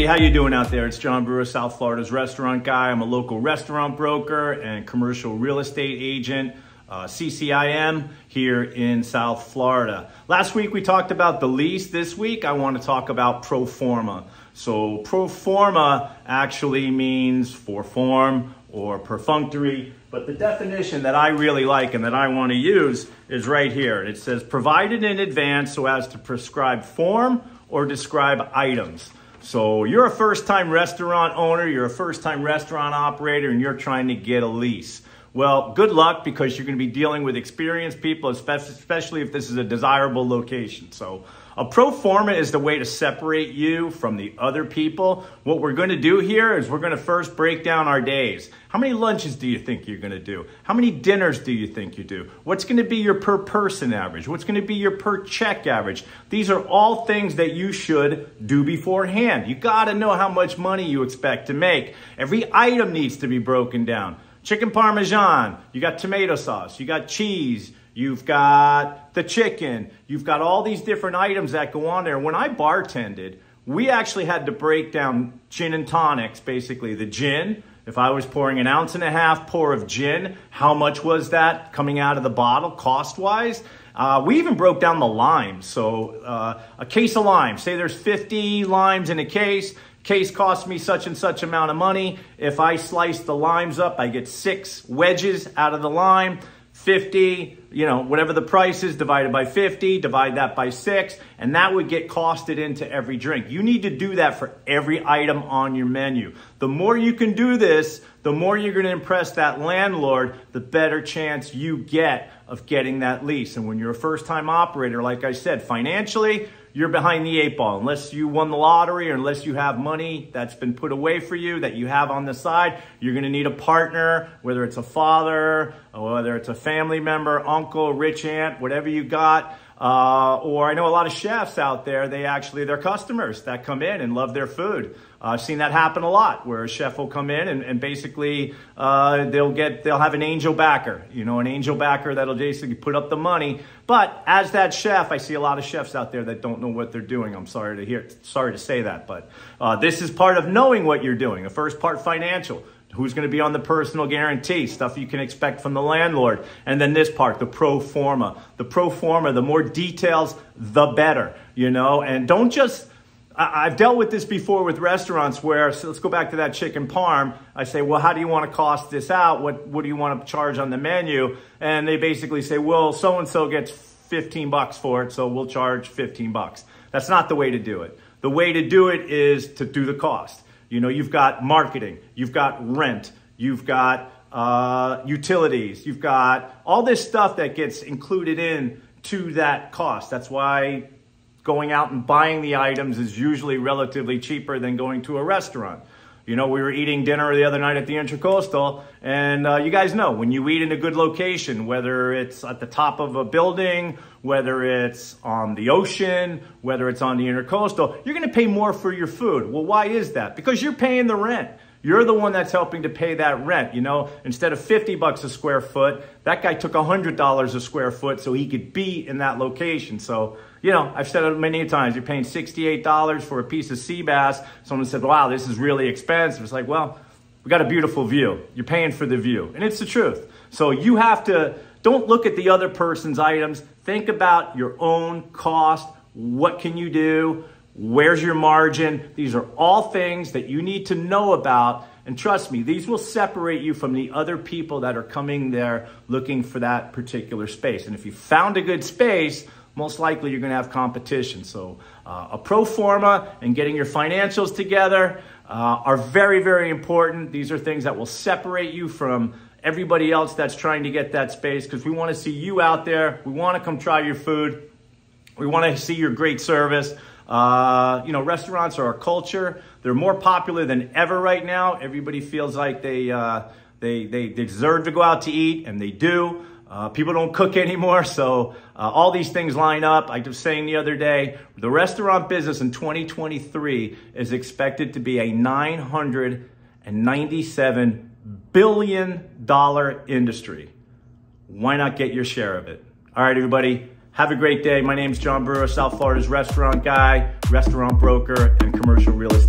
everybody, how you doing out there? It's John Brewer, South Florida's restaurant guy. I'm a local restaurant broker and commercial real estate agent, CCIM, here in South Florida. Last week we talked about the lease. This week I want to talk about Pro Forma. So Pro Forma actually means for form or perfunctory, but the definition that I really like and that I want to use is right here. It says provided in advance so as to prescribe form or describe items. So you're a first-time restaurant owner, you're a first-time restaurant operator, and you're trying to get a lease. Well, good luck, because you're going to be dealing with experienced people, especially if this is a desirable location. So a pro forma is the way to separate you from the other people. What we're going to do here is we're going to first break down our days. How many lunches do you think you're going to do? How many dinners do you think you do? What's going to be your per person average? What's going to be your per check average? These are all things that you should do beforehand. You got to know how much money you expect to make. Every item needs to be broken down. Chicken Parmesan, you got tomato sauce, you got cheese, you've got the chicken, you've got all these different items that go on there. When I bartended, we actually had to break down gin and tonics, basically. The gin, if I was pouring 1.5 ounce pour of gin, how much was that coming out of the bottle cost-wise? We even broke down the limes. So a case of limes, say there's 50 limes in a case. Case costs me such and such amount of money. If I slice the limes up, I get 6 wedges out of the lime. 50, whatever the price is, divided by 50, divide that by 6, and that would get costed into every drink. You need to do that for every item on your menu. The more you can do this, the more you're going to impress that landlord, the better chance you get of getting that lease. And when you're a first-time operator, like I said, financially, you're behind the 8 ball. Unless you won the lottery or unless you have money that's been put away for you that you have on the side, you're going to need a partner, whether it's a father, or whether it's a family member, uncle, rich aunt, whatever you got. Or I know a lot of chefs out there, they're customers that come in and love their food. I've seen that happen a lot, where a chef will come in and basically they'll have an angel backer, an angel backer that'll basically put up the money. But as that chef, I see a lot of chefs out there that don't know what they're doing. I'm sorry to say that, but this is part of knowing what you're doing. The first part, financial. Who's going to be on the personal guarantee, stuff you can expect from the landlord. And then this part, the pro forma. The pro forma, the more details, the better, and don't just, I've dealt with this before with restaurants where, so let's go back to that chicken parm. I say, well, how do you want to cost this out? What do you want to charge on the menu? And they basically say, well, so-and-so gets $15 for it, so we'll charge $15. That's not the way to do it. The way to do it is to do the cost. You've got marketing, you've got rent, you've got utilities, you've got all this stuff that gets included in to that cost. That's why going out and buying the items is usually relatively cheaper than going to a restaurant. We were eating dinner the other night at the Intercoastal, and you guys know, when you eat in a good location, whether it's at the top of a building, whether it's on the ocean, whether it's on the Intercoastal, you're going to pay more for your food. Well, why is that? Because you're paying the rent. You're the one that's helping to pay that rent. Instead of $50 a square foot, that guy took $100 a square foot so he could be in that location. So, I've said it many times, you're paying $68 for a piece of sea bass. Someone said, wow, this is really expensive. It's like, well, we got a beautiful view. You're paying for the view. And it's the truth. So you have to, don't look at the other person's items. Think about your own cost. What can you do? Where's your margin? These are all things that you need to know about. And trust me, these will separate you from the other people that are coming there looking for that particular space. And if you found a good space, most likely you're going to have competition. So a pro forma and getting your financials together are very, very important. These are things that will separate you from everybody else that's trying to get that space, because we want to see you out there. We want to come try your food. We want to see your great service. Restaurants are our culture. They're more popular than ever right now. Everybody feels like they deserve to go out to eat, and they do. People don't cook anymore, so all these things line up. I was saying the other day, the restaurant business in 2023 is expected to be a $997 billion industry. Why not get your share of it? All right, everybody, have a great day. My name's John Brewer, South Florida's restaurant guy, restaurant broker, and commercial real estate